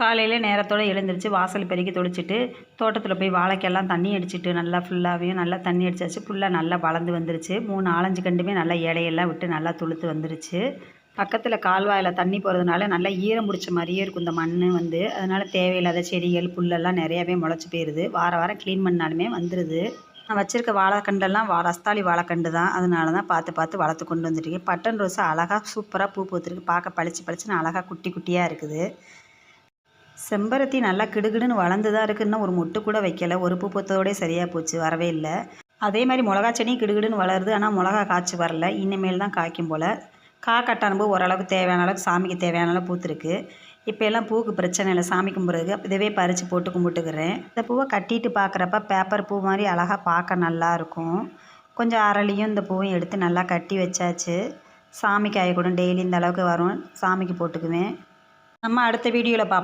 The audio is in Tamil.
காலையில் நேரத்தோடு எழுந்திரிச்சு வாசல் பெருக்கி தொளிச்சிட்டு தோட்டத்தில் போய் வாழைக்கெல்லாம் தண்ணி அடிச்சிட்டு நல்லா ஃபுல்லாகவே நல்லா தண்ணி அடிச்சாச்சு. ஃபுல்லாக நல்லா வளர்ந்து வந்துருச்சு. 3 4 கண்டுமே நல்லா இலையெல்லாம் விட்டு நல்லா துளுத்து வந்துருச்சு. பக்கத்தில் கால்வாயில் தண்ணி போகிறதுனால நல்லா ஈரம் பிடிச்ச மாதிரியே இருக்கும் இந்த மண் அதனால் தேவையில்லாத செடிகள் புல்லெல்லாம் நிறையாவே முளைச்சி போயிடுது. வாரம் க்ளீன் பண்ணாலுமே வந்துடுது. நான் வச்சுருக்க வாழைக்கண்டெல்லாம் ரஸ்தாளி வாழைக்கண்டு தான். அதனால தான் பார்த்து பார்த்து வளர்த்து கொண்டு வந்துட்டுருக்கேன். பட்டன் ரோஸு அழகாக சூப்பராக பூ பூத்துருக்கு. பார்க்க பளிச்சு பளிச்சுன்னு அழகாக குட்டி குட்டியாக இருக்குது. செம்பருத்தி நல்லா கிடுகிடுன்னு வளர்ந்து தான் இருக்குது. இன்னும் ஒரு மொட்டு கூட வைக்கலை. ஒரு பூ பூத்தோடே சரியாக போச்சு, வரவே இல்லை. அதே மாதிரி மிளகா செடியும் கிடுகிடுன்னு வளருது. ஆனால் மிளகா காய்ச்சி வரல. இனிமேல் தான் காய்க்கும் போல். கட்டானும்போது ஓரளவுக்கு தேவையான அளவுக்கு சாமிக்கு தேவையான அளவு பூத்துருக்கு. இப்போ எல்லாம் பூவுக்கு பிரச்சனை இல்லை. சாமி கும்பிட்றதுக்கு இதுவே பறித்து போட்டு கும்பிட்டுக்கிறேன். இந்த பூவை கட்டிட்டு பார்க்குறப்ப பேப்பர் பூ மாதிரி அழகாக பார்க்க நல்லாயிருக்கும். கொஞ்சம் அரளியும் இந்த பூவையும் எடுத்து நல்லா கட்டி வச்சாச்சு. சாமிக்கு ஆயக்கூடும் டெய்லி இந்த அளவுக்கு வரும். சாமிக்கு போட்டுக்குவேன். நம்ம அடுத்த வீடியோவில் பார்ப்போம்.